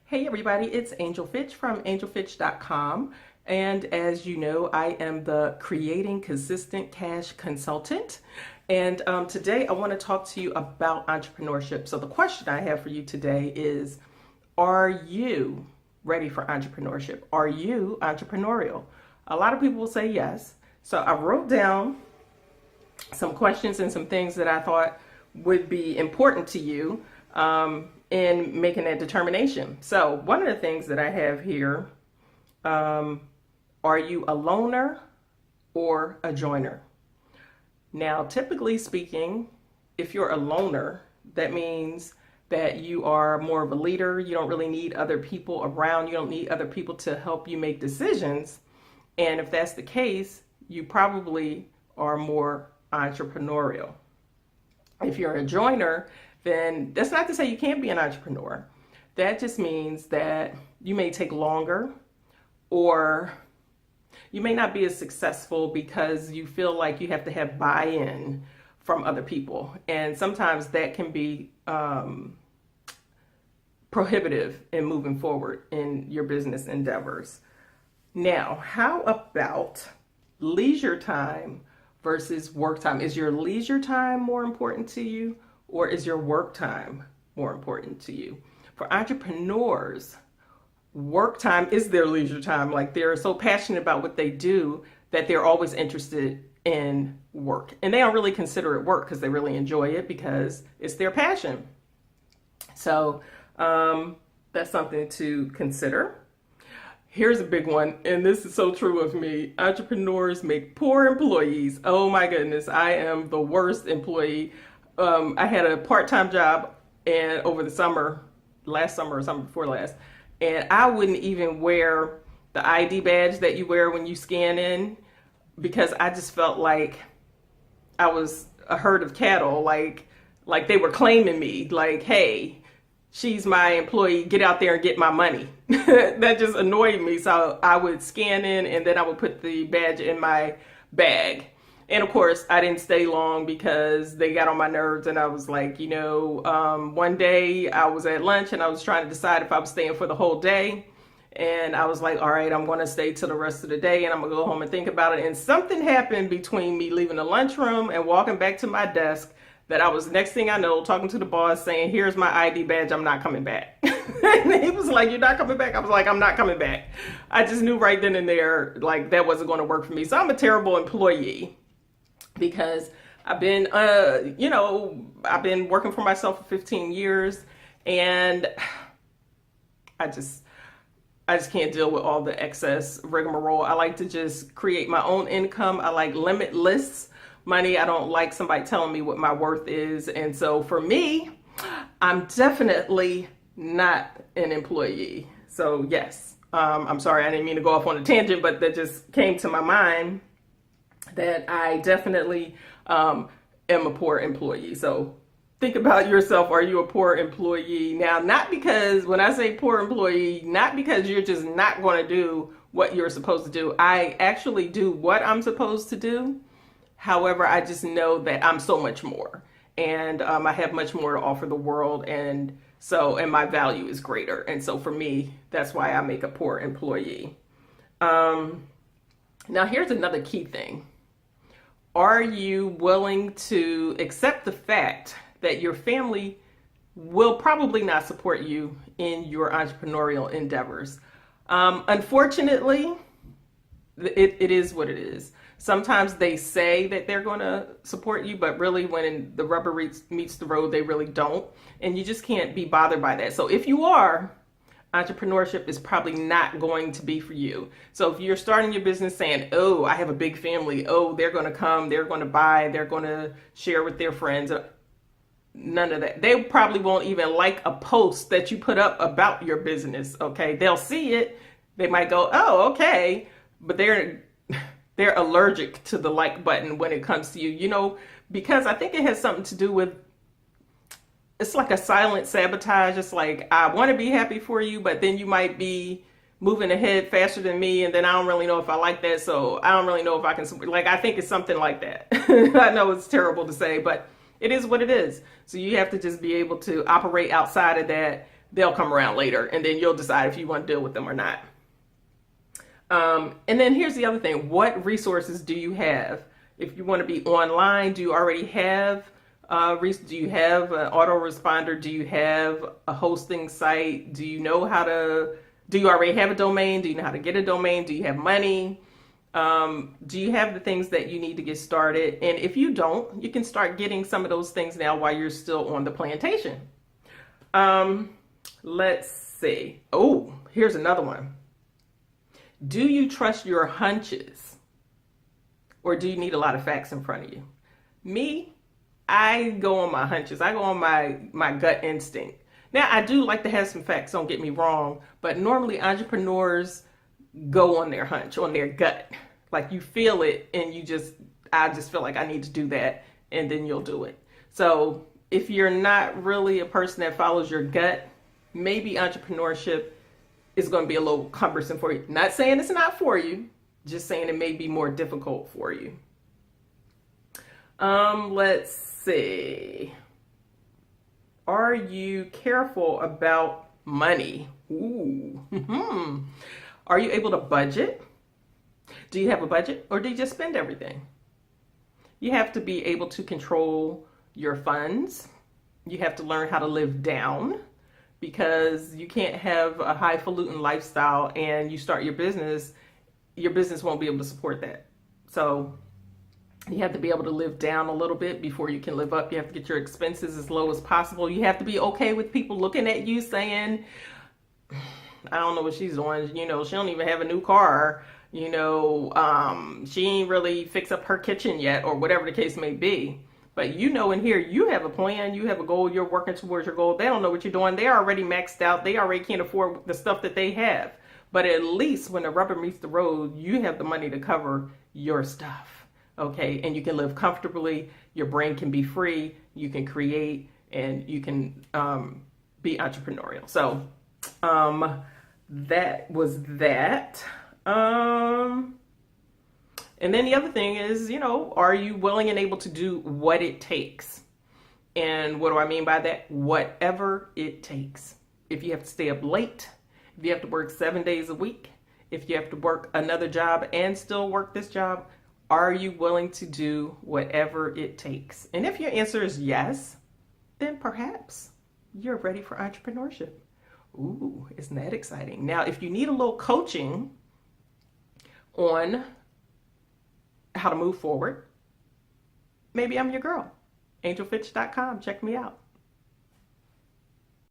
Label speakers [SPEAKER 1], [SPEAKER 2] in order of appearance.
[SPEAKER 1] Hey everybody, it's Angel Fitch from angelfitch.com. And as you know, I am the Creating Consistent Cash Consultant. And today I want to talk to you about entrepreneurship. So the question I have for you today is, are you ready for entrepreneurship? Are you entrepreneurial? A lot of people will say yes. So I wrote down some questions and some things that I thought would be important to you in making that determination. So one of the things that I have here, are you a loner or a joiner? Now, typically speaking, if you're a loner, that means that you are more of a leader. You don't really need other people around. You don't need other people to help you make decisions. And if that's the case, you probably are more entrepreneurial. If you're a joiner, then that's not to say you can't be an entrepreneur. That just means that you may take longer, or you may not be as successful because you feel like you have to have buy-in from other people. And sometimes that can be prohibitive in moving forward in your business endeavors. Now, how about leisure time versus work time? Is your leisure time more important to you, or is your work time more important to you? For entrepreneurs, work time is their leisure time. Like, they're so passionate about what they do that they're always interested in work. And they don't really consider it work because they really enjoy it because it's their passion. So that's something to consider. Here's a big one, and this is so true of me. Entrepreneurs make poor employees. Oh my goodness, I am the worst employee. I had a part-time job, and over the summer, last summer or summer before last, and I wouldn't even wear the ID badge that you wear when you scan in, because I just felt like I was a herd of cattle. Like they were claiming me, like, hey, she's my employee, get out there and get my money. That just annoyed me. So I would scan in, and then I would put the badge in my bag. And of course, I didn't stay long because they got on my nerves. And I was like, one day I was at lunch and I was trying to decide if I was staying for the whole day. And I was like, all right, I'm going to stay till the rest of the day, and I'm going to go home and think about it. And something happened between me leaving the lunchroom and walking back to my desk that I was, next thing I know, talking to the boss saying, here's my ID badge, I'm not coming back. And he was like, you're not coming back? I was like, I'm not coming back. I just knew right then and there, like, that wasn't going to work for me. So I'm a terrible employee because I've been, I've been working for myself for 15 years, and I just can't deal with all the excess rigmarole. I like to just create my own income. I like limitless money. I don't like somebody telling me what my worth is. And so for me, I'm definitely not an employee. So yes, I'm sorry, I didn't mean to go off on a tangent, but that just came to my mind that I definitely am a poor employee. So think about yourself. Are you a poor employee? Now, not because, when I say poor employee, not because you're just not going to do what you're supposed to do. I actually do what I'm supposed to do. However, I just know that I'm so much more, and I have much more to offer the world, and my value is greater. And so for me, that's why I make a poor employee. Now, here's another key thing. Are you willing to accept the fact that your family will probably not support you in your entrepreneurial endeavors? Unfortunately, it is what it is. Sometimes they say that they're going to support you, but really when the rubber meets the road, they really don't. And you just can't be bothered by that. So if you are, entrepreneurship is probably not going to be for you. So if you're starting your business saying, oh, I have a big family, oh, they're going to come, they're going to buy, they're going to share with their friends, none of that. They probably won't even like a post that you put up about your business. Okay. They'll see it. They might go, oh, okay. But they're allergic to the like button when it comes to you, because I think it has something to do with, it's like a silent sabotage. It's like, I want to be happy for you, but then you might be moving ahead faster than me, and then I don't really know if I like that, so I don't really know if I can, I think it's something like that. I know it's terrible to say, but it is what it is. So you have to just be able to operate outside of that they'll come around later, and then you'll decide if you want to deal with them or not. And then here's the other thing. What resources do you have? If you want to be online, do you already have do you have an autoresponder? Do you have a hosting site? Do you know how to, do you already have a domain? Do you know how to get a domain? Do you have money? Do you have the things that you need to get started? And if you don't, you can start getting some of those things now while you're still on the plantation. Let's see. Oh, here's another one. Do you trust your hunches? Or do you need a lot of facts in front of you? Me, I go on my hunches. I go on my gut instinct. Now, I do like to have some facts, don't get me wrong, but normally entrepreneurs go on their hunch, on their gut. Like you feel it and I just feel like I need to do that, and then you'll do it. So if you're not really a person that follows your gut, maybe entrepreneurship is going to be a little cumbersome for you. Not saying it's not for you, just saying it may be more difficult for you. Let's see. Are you careful about money? Ooh. Are you able to budget? Do you have a budget, or do you just spend everything? You have to be able to control your funds. You have to learn how to live down, because you can't have a highfalutin lifestyle and you start your business won't be able to support that. So you have to be able to live down a little bit before you can live up. You have to get your expenses as low as possible. You have to be okay with people looking at you saying, I don't know what she's doing. You know, she don't even have a new car. You know, she ain't really fixed up her kitchen yet, or whatever the case may be. But you know, in here, you have a plan, you have a goal, you're working towards your goal. They don't know what you're doing. They're already maxed out. They already can't afford the stuff that they have. But at least when the rubber meets the road, you have the money to cover your stuff. Okay, and you can live comfortably. Your brain can be free. You can create, and you can be entrepreneurial. So that was that. And then the other thing is, you know, are you willing and able to do what it takes? And what do I mean by that? Whatever it takes. If you have to stay up late, if you have to work 7 days a week, if you have to work another job and still work this job, are you willing to do whatever it takes? And if your answer is yes, then perhaps you're ready for entrepreneurship. Ooh, isn't that exciting? Now, if you need a little coaching on how to move forward, maybe I'm your girl. AngelFitch.com. Check me out.